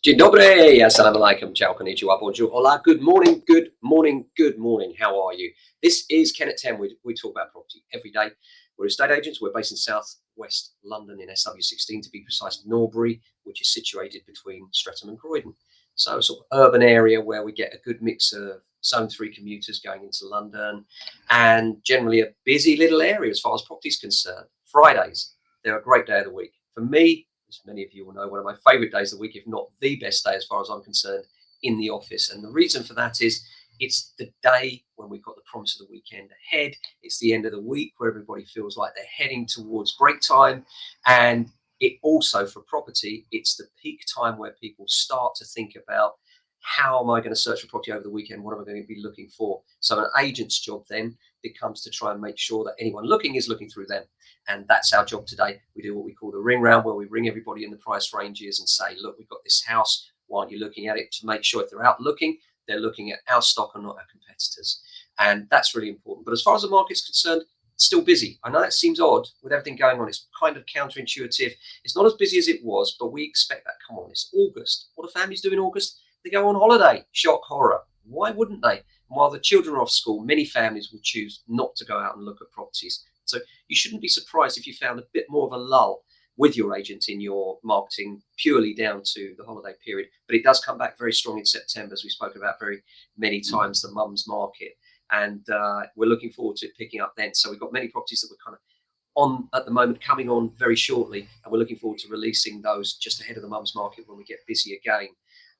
Dzień dobry, assalamu alaikum, ciao, konnichiwa, bonjour, hola, good morning, good morning, good morning. How are you? This is Ken at 10. We talk about property every day. We're estate agents. We're based in South West London in SW16 to be precise, Norbury, which is situated between Streatham and Croydon. So sort of urban area where we get a good mix of Zone 3 commuters going into London and generally a busy little area as far as property is concerned. Fridays, they're a great day of the week. For me, as many of you will know, one of my favorite days of the week, if not the best day as far as I'm concerned, in the office. And the reason for that is it's the day when we've got the promise of the weekend ahead. It's the end of the week where everybody feels like they're heading towards break time. And it also, for property, it's the peak time where people start to think about how am I going to search for property over the weekend? What am I going to be looking for? So an agent's job then becomes to try and make sure that anyone looking is looking through them. And that's our job today. We do what we call the ring round, where we ring everybody in the price ranges and say, look, we've got this house. Why aren't you looking at it? To make sure if they're out looking, they're looking at our stock and not our competitors. And that's really important. But as far as the market's concerned, it's still busy. I know that seems odd with everything going on. It's kind of counterintuitive. It's not as busy as it was, but we expect that. Come on, it's August. What do families do in August? They go on holiday. Shock, horror. Why wouldn't they? While the children are off school, many families will choose not to go out and look at properties. So you shouldn't be surprised if you found a bit more of a lull with your agent in your marketing purely down to the holiday period. But it does come back very strong in September, as we spoke about very many times, the mums market. And we're looking forward to it picking up then. So we've got many properties that we're kind of on at the moment, coming on very shortly. And we're looking forward to releasing those just ahead of the mums market when we get busy again.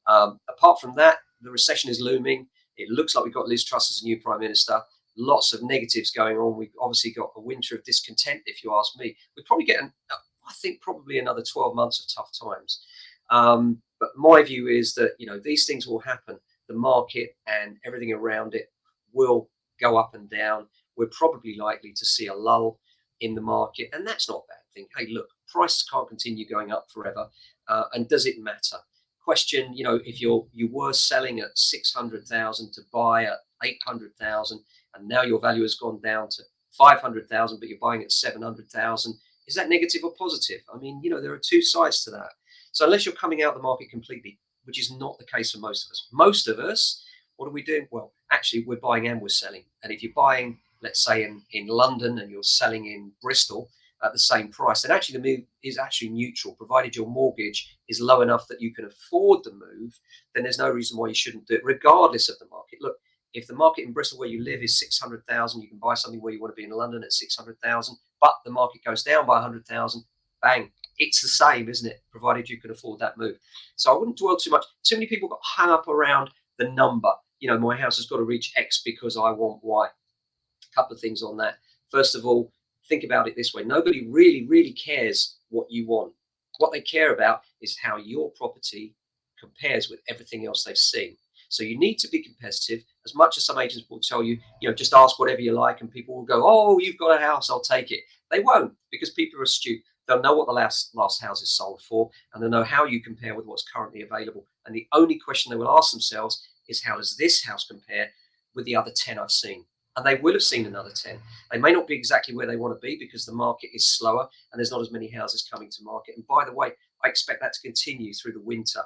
Apart from that, the recession is looming. It looks like we've got Liz Truss as a new prime minister. Lots of negatives going on. We've obviously got a winter of discontent, if you ask me. We probably get, I think, probably another 12 months of tough times. But my view is that, these things will happen. The market and everything around it will go up and down. We're probably likely to see a lull in the market, and that's not a bad thing. Hey, look, prices can't continue going up forever. And does it matter? Question, if you were selling at 600,000 to buy at 800,000, and now your value has gone down to 500,000, but you're buying at 700,000, is that negative or positive? I mean, there are two sides to that. So unless you're coming out of the market completely, which is not the case for most of us, what are we doing? Well, actually, we're buying and we're selling. And if you're buying, let's say in London, and you're selling in Bristol at the same price, then actually the move is actually neutral. Provided your mortgage is low enough that you can afford the move, then there's no reason why you shouldn't do it, regardless of the market. Look, if the market in Bristol where you live is 600,000, you can buy something where you want to be in London at 600,000, but the market goes down by 100,000, bang, it's the same, isn't it? Provided you can afford that move. So I wouldn't dwell too much. Too many people got hung up around the number. My house has got to reach X because I want Y. A couple of things on that. First of all, think about it this way. Nobody really, really cares what you want. What they care about is how your property compares with everything else they've seen. So you need to be competitive. As much as some agents will tell you, just ask whatever you like, and people will go, oh, you've got a house, I'll take it. They won't, because people are astute. They'll know what the last house is sold for, and they'll know how you compare with what's currently available. And the only question they will ask themselves is, how does this house compare with the other 10 I've seen? And they will have seen another 10. They may not be exactly where they want to be because the market is slower and there's not as many houses coming to market. And by the way, I expect that to continue through the winter.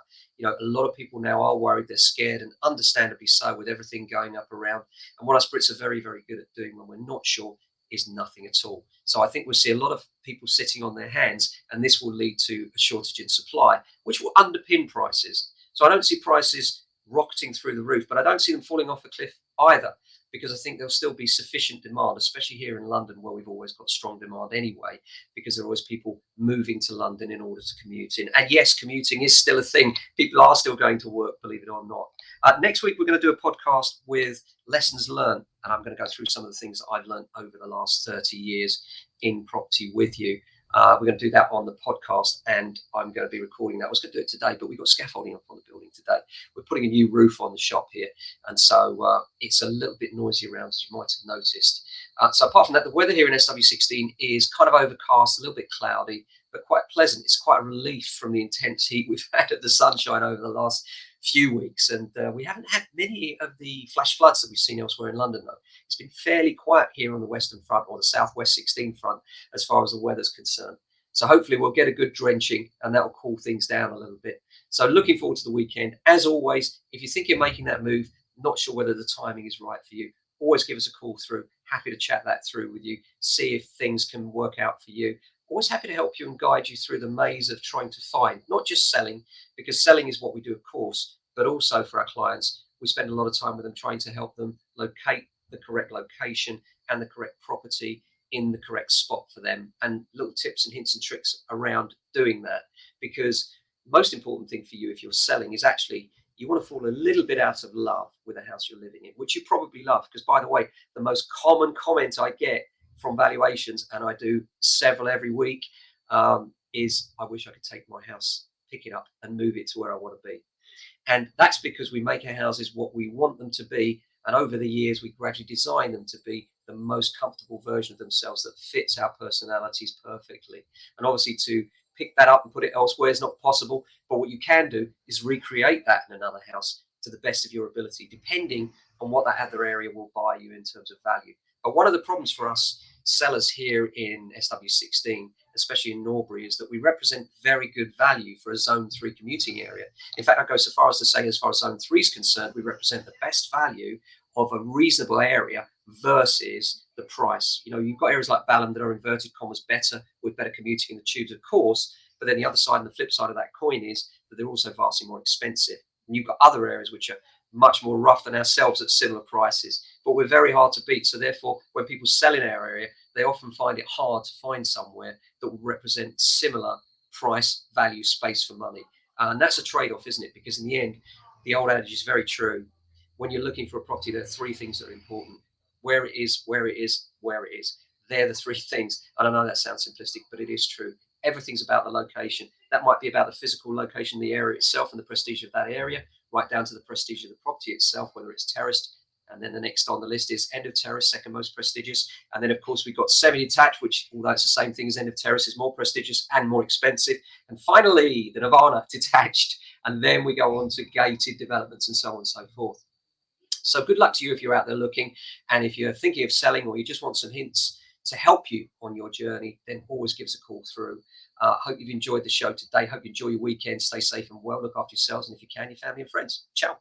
A lot of people now are worried, they're scared, and understandably so, with everything going up around. And what us Brits are very, very good at doing when we're not sure is nothing at all. So I think we'll see a lot of people sitting on their hands, and this will lead to a shortage in supply, which will underpin prices. So I don't see prices rocketing through the roof, but I don't see them falling off a cliff either, because I think there'll still be sufficient demand, especially here in London, where we've always got strong demand anyway, because there are always people moving to London in order to commute in. And yes, commuting is still a thing. People are still going to work, believe it or not. Next week, we're going to do a podcast with lessons learned, and I'm going to go through some of the things that I've learned over the last 30 years in property with you. We're going to do that on the podcast, and I'm going to be recording that. I was going to do it today, but we've got scaffolding up on the building today. We're putting a new roof on the shop here, and so it's a little bit noisy around, as you might have noticed. So apart from that, the weather here in SW16 is kind of overcast, a little bit cloudy, but quite pleasant. It's quite a relief from the intense heat we've had at the sunshine over the last few weeks, and we haven't had many of the flash floods that we've seen elsewhere in London, though. It's been fairly quiet here on the Western Front, or the Southwest 16 front, as far as the weather's concerned. So hopefully we'll get a good drenching and that will cool things down a little bit. So looking forward to the weekend. As always, if you think you're making that move, not sure whether the timing is right for you, always give us a call through. Happy to chat that through with you, see if things can work out for you. Always happy to help you and guide you through the maze of trying to find, not just selling, because selling is what we do, of course, but also for our clients, we spend a lot of time with them trying to help them locate the correct location and the correct property in the correct spot for them, and little tips and hints and tricks around doing that. Because most important thing for you if you're selling is actually you want to fall a little bit out of love with the house you're living in, which you probably love. Because by the way, the most common comment I get from valuations, and I do several every week, is I wish I could take my house, pick it up and move it to where I want to be. And that's because we make our houses what we want them to be. And over the years, we gradually design them to be the most comfortable version of themselves that fits our personalities perfectly. And obviously, to pick that up and put it elsewhere is not possible. But what you can do is recreate that in another house to the best of your ability, depending on what that other area will buy you in terms of value. But one of the problems for us sellers here in SW16, especially in Norbury, is that we represent very good value for a Zone 3 commuting area. In fact, I go so far as to say, as far as Zone 3 is concerned, we represent the best value of a reasonable area versus the price. You know, you've got areas like Balham that are inverted commas better, with better commuting in the tubes, of course, but then the other side and the flip side of that coin is that they're also vastly more expensive. And you've got other areas which are much more rough than ourselves at similar prices, but we're very hard to beat. So therefore, when people sell in our area, they often find it hard to find somewhere that will represent similar price, value, space for money. And that's a trade-off, isn't it? Because in the end, the old adage is very true. When you're looking for a property, there are three things that are important: where it is, where it is, where it is. They're the three things. And I know that sounds simplistic, but it is true. Everything's about the location. That might be about the physical location, the area itself, and the prestige of that area, right down to the prestige of the property itself, whether it's terraced. And then the next on the list is end of terrace, second most prestigious. And then, of course, we've got semi-detached, which, although it's the same thing as end of terrace, is more prestigious and more expensive. And finally, the Nirvana, detached. And then we go on to gated developments and so on and so forth. So good luck to you if you're out there looking. And if you're thinking of selling, or you just want some hints to help you on your journey, then always give us a call through. Hope you've enjoyed the show today. Hope you enjoy your weekend. Stay safe and well. Look after yourselves. And if you can, your family and friends. Ciao.